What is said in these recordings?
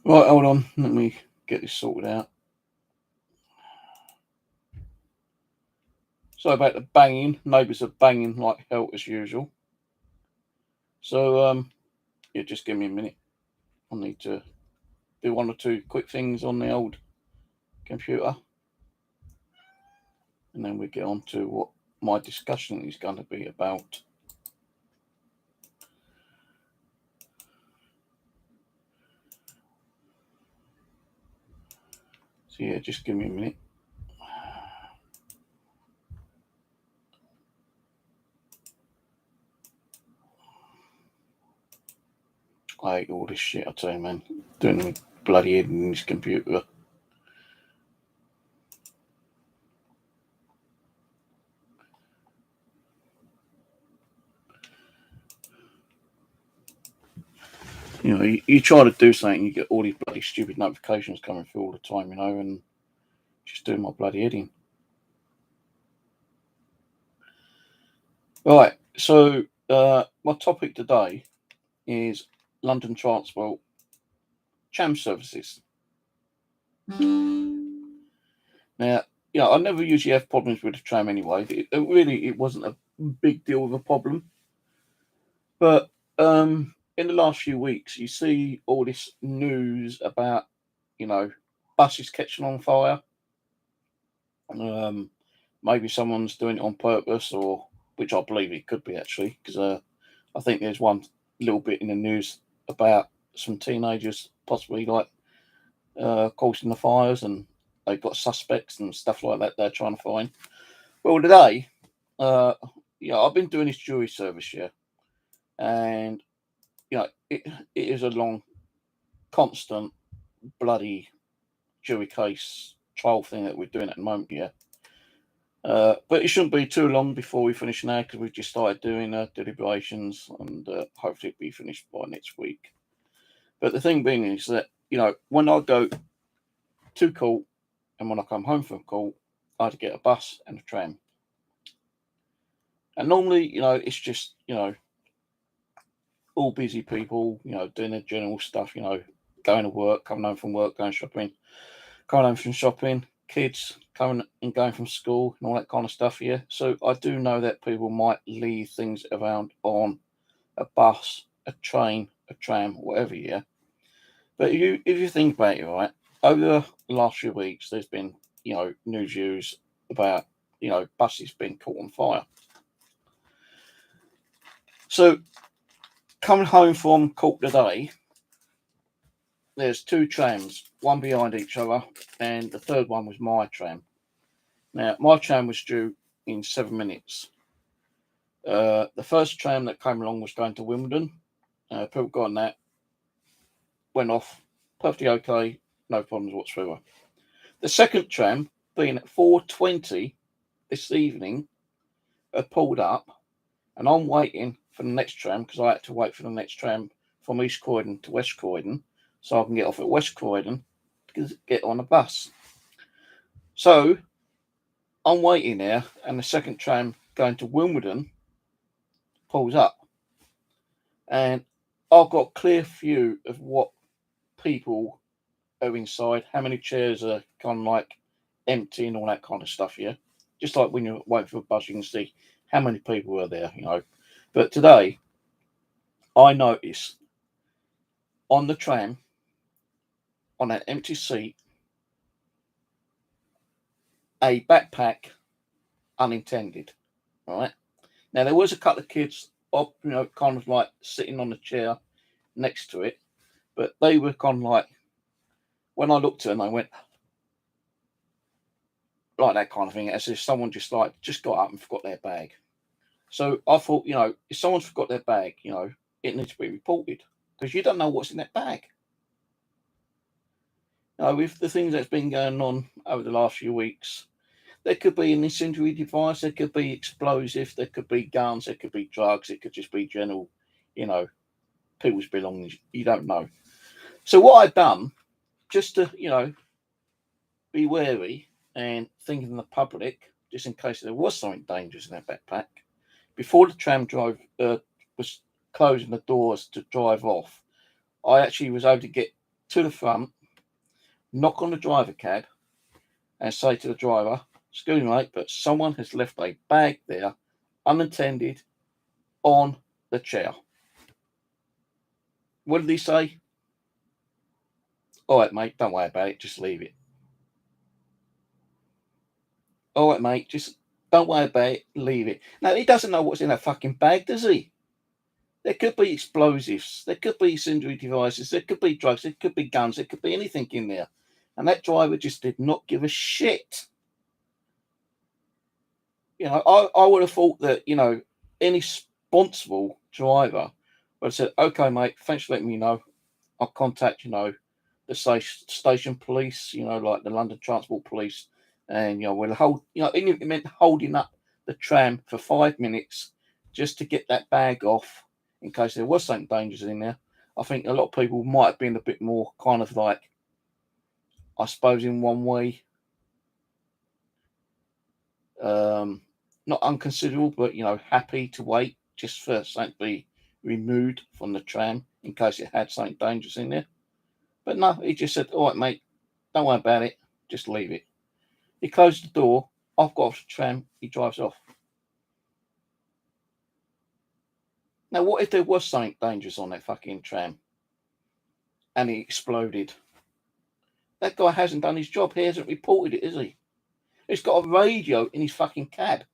Right, hold on. Let me get this sorted out. So about the banging, neighbours are banging like hell as usual. So yeah, just give me a minute. I need to do one or two quick things on the old computer, and then we get on to what my discussion is going to be about. So yeah, just give me a minute. I hate all this shit, I tell you, man. Doing my bloody head in this computer. You know, you try to do something, you get all these bloody stupid notifications coming through all the time, you know, and just doing my bloody head in. Right, so my topic today is London Transport Tram services. Now, I never usually have problems with the tram anyway. It wasn't a big deal of a problem. But in the last few weeks, you see all this news about, you know, buses catching on fire. Um, Maybe someone's doing it on purpose, or which I believe it could be actually, because I think there's one little bit in the news about some teenagers possibly like causing the fires, and they've got suspects and stuff like that they're trying to find. Well, today, uh, I've been doing this jury service, and it is a long, constant, bloody jury case trial thing that we're doing at the moment, but it shouldn't be too long before we finish now because we've just started doing deliberations, and hopefully it'll be finished by next week. But the thing being is that, when I go to court and when I come home from court, I had to get a bus and a tram. And normally, it's just, all busy people, doing their general stuff, going to work, coming home from work, going shopping, coming home from shopping, kids coming and going from school and all that kind of stuff, So I do know that people might leave things around on a bus, a train, a tram, whatever, But if you think about it, right, over the last few weeks, there's been, news about, buses being caught on fire. So coming home from court today, there's two trams, one behind each other, and the third one was my tram. Now, my tram was due in 7 minutes. The first tram that came along was going to Wimbledon. People got on that, went off, perfectly okay, no problems whatsoever. The second tram, being at 4:20 this evening, had pulled up, and I'm waiting for the next tram because I had to wait for the next tram from East Croydon to West Croydon so I can get off at West Croydon to get on a bus. So I'm waiting there, and the second tram going to Wimbledon pulls up, and I've got a clear view of what people are inside, how many chairs are kind of like empty and all that kind of stuff, Just like when you're waiting for a bus, you can see how many people are there, But today, I noticed on the tram, on that empty seat, a backpack unintended, right? Now, there was a couple of kids up, kind of like sitting on the chair next to it, but they were kind of like, when I looked at them, I went, like that kind of thing, as if someone just got up and forgot their bag. So I thought, if someone's forgot their bag, it needs to be reported because you don't know what's in that bag. With the things that's been going on over the last few weeks, there could be an incendiary device, there could be explosives, there could be guns, there could be drugs, it could just be general, people's belongings. You don't know. So what I've done, just to, be wary and thinking of the public, just in case there was something dangerous in that backpack, before the tram drive was closing the doors to drive off, I actually was able to get to the front, knock on the driver cab, and say to the driver, "Excuse me, mate, but someone has left a bag there, unattended, on the chair." What did he say? "All right, mate, don't worry about it. Just leave it." "All right, mate, just don't worry about it. Leave it." Now, he doesn't know what's in that fucking bag, does he? There could be explosives. There could be incendiary devices. There could be drugs. There could be guns. There could be anything in there. And that driver just did not give a shit. I would have thought that, any responsible driver would have said, "Okay, mate, thanks for letting me know. I'll contact, the station police, like the London Transport Police. And, we'll hold, even if it meant holding up the tram for 5 minutes just to get that bag off in case there was something dangerous in there." I think a lot of people might have been a bit more kind of like, I suppose, in one way, not unconsiderable, but, happy to wait just for something to be removed from the tram in case it had something dangerous in there. But no, he just said, "All right, mate, don't worry about it. Just leave it." He closed the door. I've got off the tram. He drives off. Now, what if there was something dangerous on that fucking tram and it exploded? That guy hasn't done his job. He hasn't reported it, has he? He's got a radio in his fucking cab.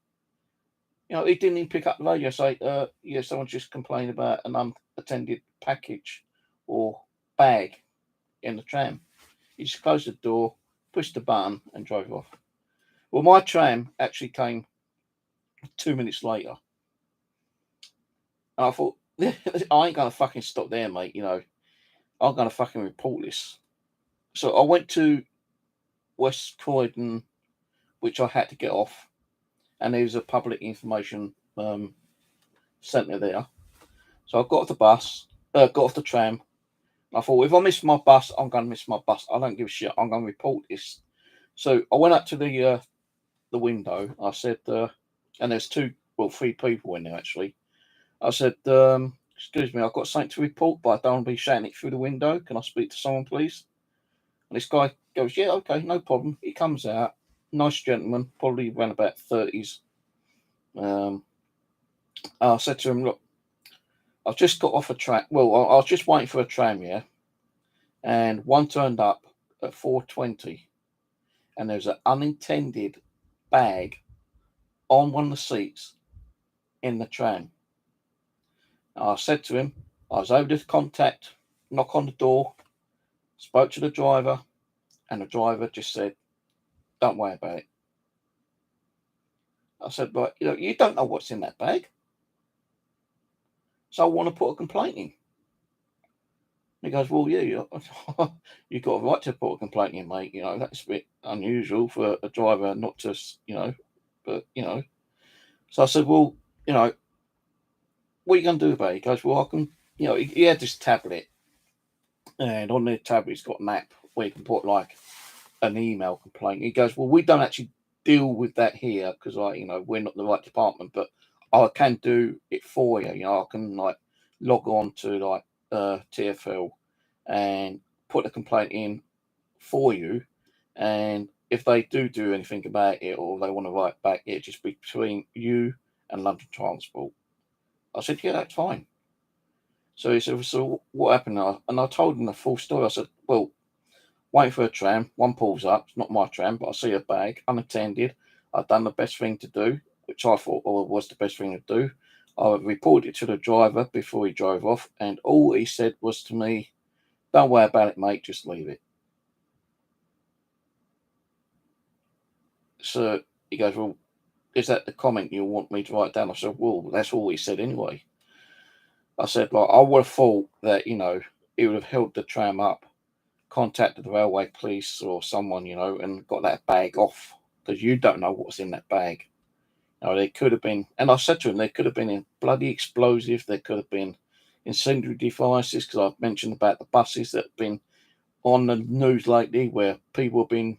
He didn't even pick up the radio and say, "Yeah, someone's just complained about an unattended package or bag in the tram." He just closed the door, pushed the button, and drove off. Well, my tram actually came 2 minutes later. And I thought, I ain't going to fucking stop there, mate. I'm going to fucking report this. So I went to West Croydon, which I had to get off. And there was a public information centre there. So I got off the bus, got off the tram. I thought, if I miss my bus, I'm going to miss my bus. I don't give a shit. I'm going to report this. So I went up to the window. I said, and there's three people in there actually. I said, "Excuse me, I've got something to report, but I don't want to be shouting it through the window. Can I speak to someone, please?" And this guy goes, "Yeah, okay, no problem." He comes out, nice gentleman, probably around about 30s. I said to him, "Look, I've just got off a tram. Well, I was just waiting for a tram, yeah, and one turned up at 4:20, and there's an unattended bag on one of the seats in the tram." I said to him, I was able to knock on the door, spoke to the driver, and the driver just said, "Don't worry about it." I said, "But you don't know what's in that bag, so I want to put a complaint in." He goes, "Well, yeah, you've got a right to put a complaint in, mate. That's a bit unusual for a driver not to, but So I said, "Well, what are you going to do about it?" He goes, "Well, I can." He had this tablet, and on the tablet, he's got an app where you can put like an email complaint. He goes, "Well, we don't actually deal with that here because, we're not the right department, but I can do it for you. I can like log on to like TFL and put a complaint in for you, and if they do anything about it or they want to write back, it just be between you and London Transport." I said, "Yeah, that's fine." So he said, "So what happened?" And I told him the full story. I said, "Well, waiting for a tram, one pulls up, it's not my tram, but I see a bag, unattended. I've done the best thing to do, which I thought was the best thing to do. I reported it to the driver before he drove off, and all he said was to me, 'Don't worry about it, mate, just leave it.'" So he goes, "Well, is that the comment you want me to write down?" I said, "Well, that's all he said anyway." I said, like, I would have thought that, he would have held the tram up, contacted the railway police or someone, and got that bag off because you don't know what's in that bag. There could have been, and I said to him, there could have been a bloody explosive, there could have been incendiary devices because I've mentioned about the buses that have been on the news lately where people have been,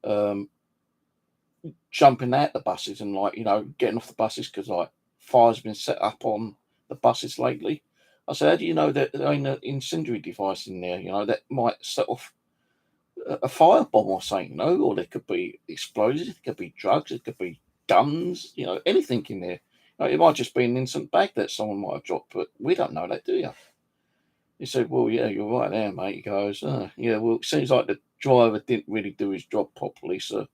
um, jumping out the buses and like, getting off the buses because like fires have been set up on the buses lately. I said, how do you know that there ain't an incendiary device in there, that might set off a firebomb or something, or there could be explosives, it could be drugs, it could be guns, anything in there. It might just be an innocent bag that someone might have dropped, but we don't know that, do you? He said, well, yeah, you're right there, mate. He goes, yeah, well, it seems like the driver didn't really do his job properly. So,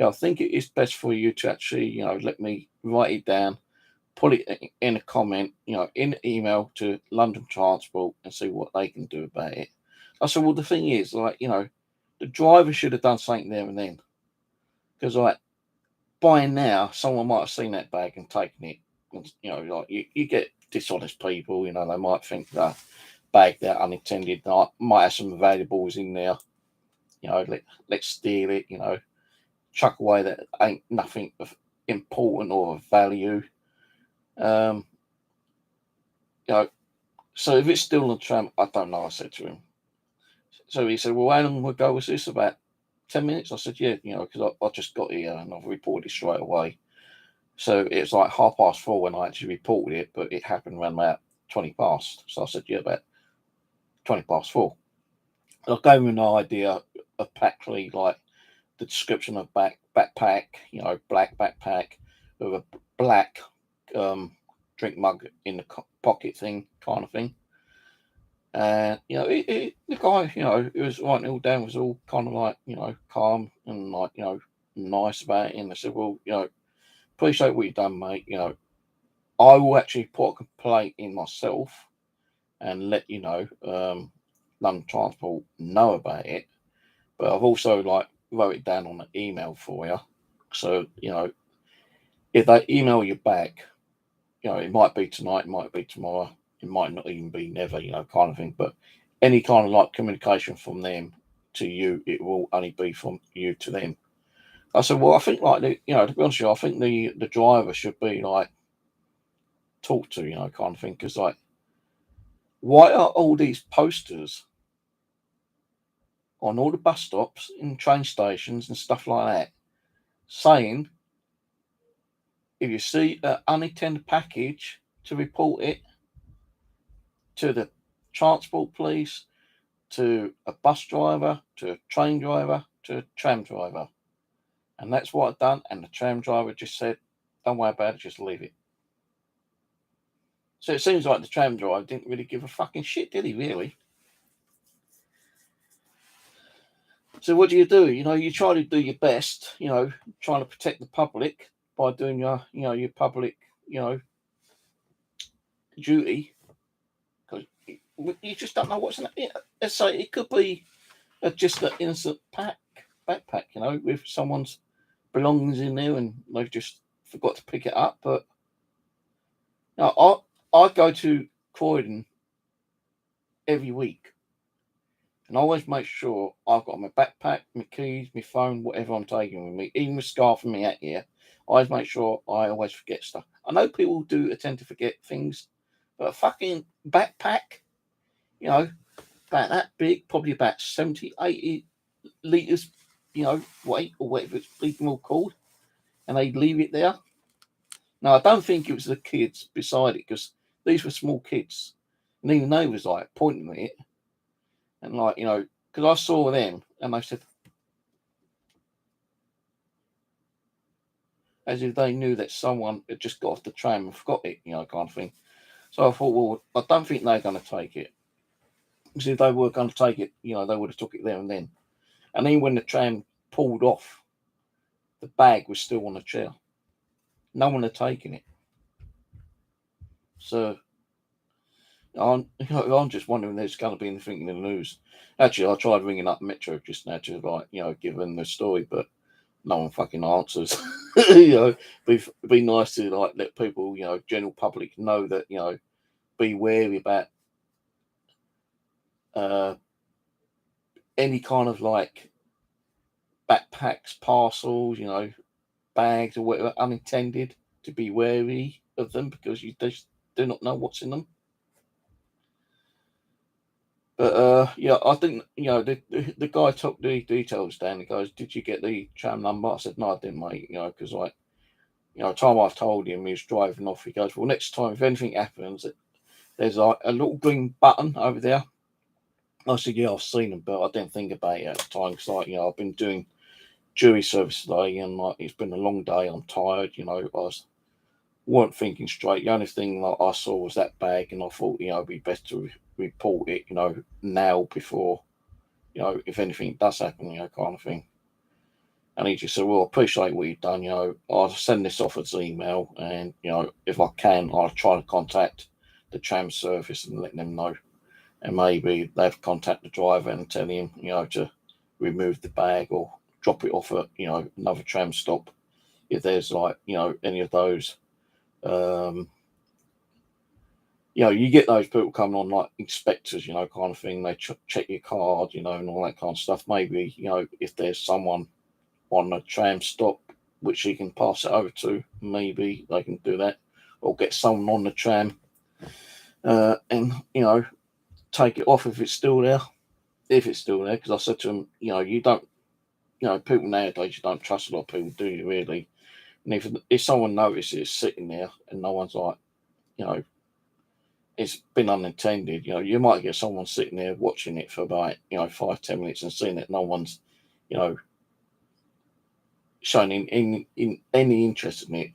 I think it is best for you to actually, let me write it down, put it in a comment, in an email to London Transport and see what they can do about it. I said, well, the thing is, the driver should have done something there and then. Because, by now, someone might have seen that bag and taken it. And, you get dishonest people, they might think that bag that unintended, might have some valuables in there. Let's steal it, chuck away that ain't nothing of important or of value. Um, so if it's still on the tram, I don't know, I said to him. So he said, well, how long ago was this? About 10 minutes? I said, yeah, because I just got here and I've reported it straight away. So it was like 4:30 when I actually reported it, but it happened around about 20 past. So I said, yeah, about 4:20. I gave him an idea of practically like the description of backpack, black backpack with a black drink mug in the pocket thing, kind of thing. And the guy, who was writing it all down was all kind of like, calm and like, nice about it. And I said, well, appreciate what you've done, mate. I will actually put a complaint in myself and let London Transport know about it. But I've also wrote it down on an email for you. So, if they email you back, it might be tonight, it might be tomorrow, it might not even be never, kind of thing. But any kind of communication from them to you, it will only be from you to them. I said, well, I think to be honest with you, I think the driver should be talked to, kind of thing. Because why are all these posters on all the bus stops, in train stations and stuff like that, saying if you see an unattended package to report it to the transport police, to a bus driver, to a train driver, to a tram driver. And that's what I've done. And the tram driver just said, don't worry about it, just leave it. So it seems like the tram driver didn't really give a fucking shit, did he, really? So what do? You try to do your best, trying to protect the public by doing your public, duty. Because you just don't know what's in it. Let's say it could be just an innocent backpack, with someone's belongings in there and they've just forgot to pick it up. But I go to Croydon every week and I always make sure I've got my backpack, my keys, my phone, whatever I'm taking with me, even my scarf and my hat here. I always make sure I always forget stuff. I know people do tend to forget things, but a fucking backpack, about that big, probably about 70, 80 litres, weight or whatever it's bleeding all called, and they leave it there. Now, I don't think it was the kids beside it because these were small kids, and even they was pointing at it, and because I saw them, and they said, as if they knew that someone had just got off the tram and forgot it, kind of thing. So I thought, well, I don't think they're going to take it. Because if they were going to take it, they would have took it there and then. And then when the tram pulled off, the bag was still on the chair. No one had taken it. So I'm just wondering if there's going to be anything in the news. Actually, I tried ringing up Metro just now to give them the story, but no one fucking answers. Be nice to let people, general public know that be wary about any kind of backpacks, parcels, bags or whatever unintended, to be wary of them because you just do not know what's in them. But I think the guy took the details down. He goes, "Did you get the tram number?" I said, "No, I didn't, mate." Because time I've told him he was driving off. He goes, "Well, next time if anything happens, there's like a little green button over there. I said, yeah, I've seen them, but I didn't think about it at the time because, like, I've been doing jury service today, and like it's been a long day. I'm tired, weren't thinking straight. The only thing that I saw was that bag, and I thought, it'd be best to report it, now before, if anything does happen, kind of thing. And he just said, well, I appreciate what you've done. I'll send this off as email, and if I can, I'll try to contact the tram service and let them know, and maybe they've contacted the driver and tell him, to remove the bag or drop it off at, another tram stop if there's like, any of those. You get those people coming on like inspectors, kind of thing. They check your card, and all that kind of stuff. Maybe, if there's someone on a tram stop which you can pass it over to, maybe they can do that, or get someone on the tram and take it off if it's still there. Because I said to them, you don't, people nowadays, you don't trust a lot of people, do you really? And if someone notices sitting there and no one's like, it's been unintended, you might get someone sitting there watching it for about 5-10 minutes and seeing that no one's showing in any interest in it.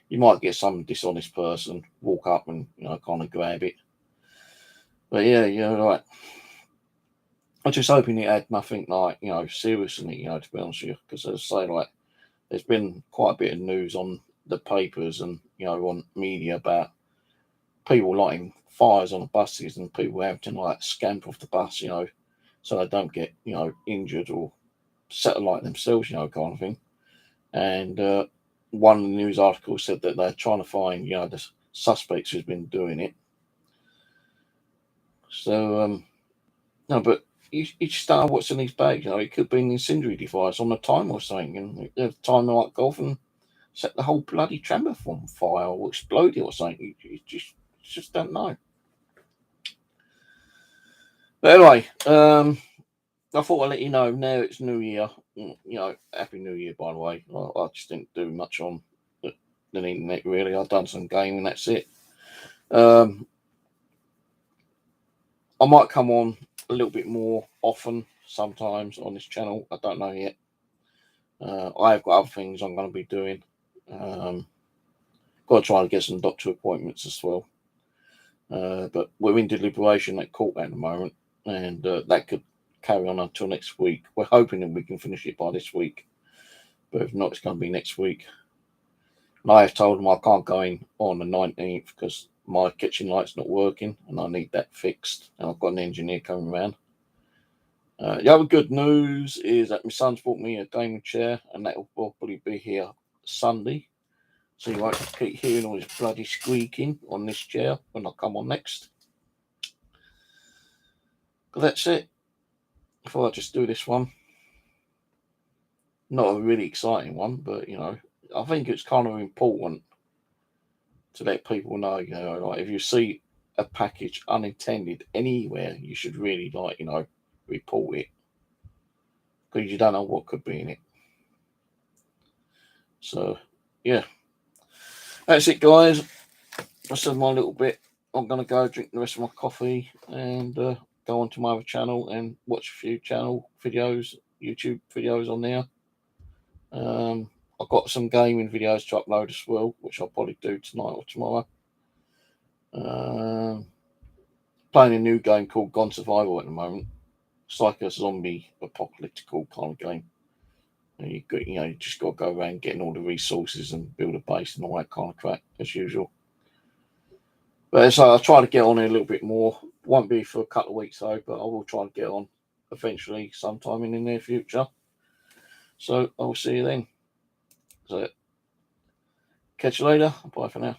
You might get some dishonest person walk up and kind of grab it. But yeah, right. I'm just hoping it had nothing like serious in it, to be honest with you, because as I say, like, there's been quite a bit of news on the papers and on media about people lighting fires on buses and people having to like scamper off the bus, so they don't get injured or set alight themselves, kind of thing. And one of the news articles said that they're trying to find the suspects who's been doing it. So no, but you just don't know what's in these bags. It could be an incendiary device on the timer or something, and the timer might go off and set the whole bloody tram on fire or explode it or something. You just don't know. But anyway, I thought I'd let you know. Now it's New Year. Happy New Year, by the way. I just didn't do much on the internet, really. I've done some gaming, that's it. I might come on a little bit more often sometimes on this channel. I don't know yet. I've got other things I'm going to be doing. Got to try and get some doctor appointments as well. But we're in deliberation at court at the moment, and that could carry on until next week. We're hoping that we can finish it by this week, but if not, it's going to be next week. And I have told them I can't go in on the 19th because my kitchen light's not working and I need that fixed, and I've got an engineer coming around. The other good news is that my son's bought me a gaming chair, and that will probably be here Sunday, so you won't keep hearing all this bloody squeaking on this chair when I come on next. But that's it. I thought I'd just do this one. Not a really exciting one, but I think it's kind of important to let people know, like if you see a package unintended anywhere, you should really report it, because you don't know what could be in it. So yeah, that's it, guys. I said my little bit. I'm gonna go drink the rest of my coffee and go onto my other channel and watch a few YouTube videos on there. I've got some gaming videos to upload as well, which I'll probably do tonight or tomorrow. Playing a new game called Gone Survival at the moment. It's like a zombie apocalyptical kind of game. And you just got to go around getting all the resources and build a base and all that kind of crap as usual. But so I'll try to get on here a little bit more. Won't be for a couple of weeks though, but I will try to get on eventually sometime in the near future. So I'll see you then. So catch you later. Bye for now.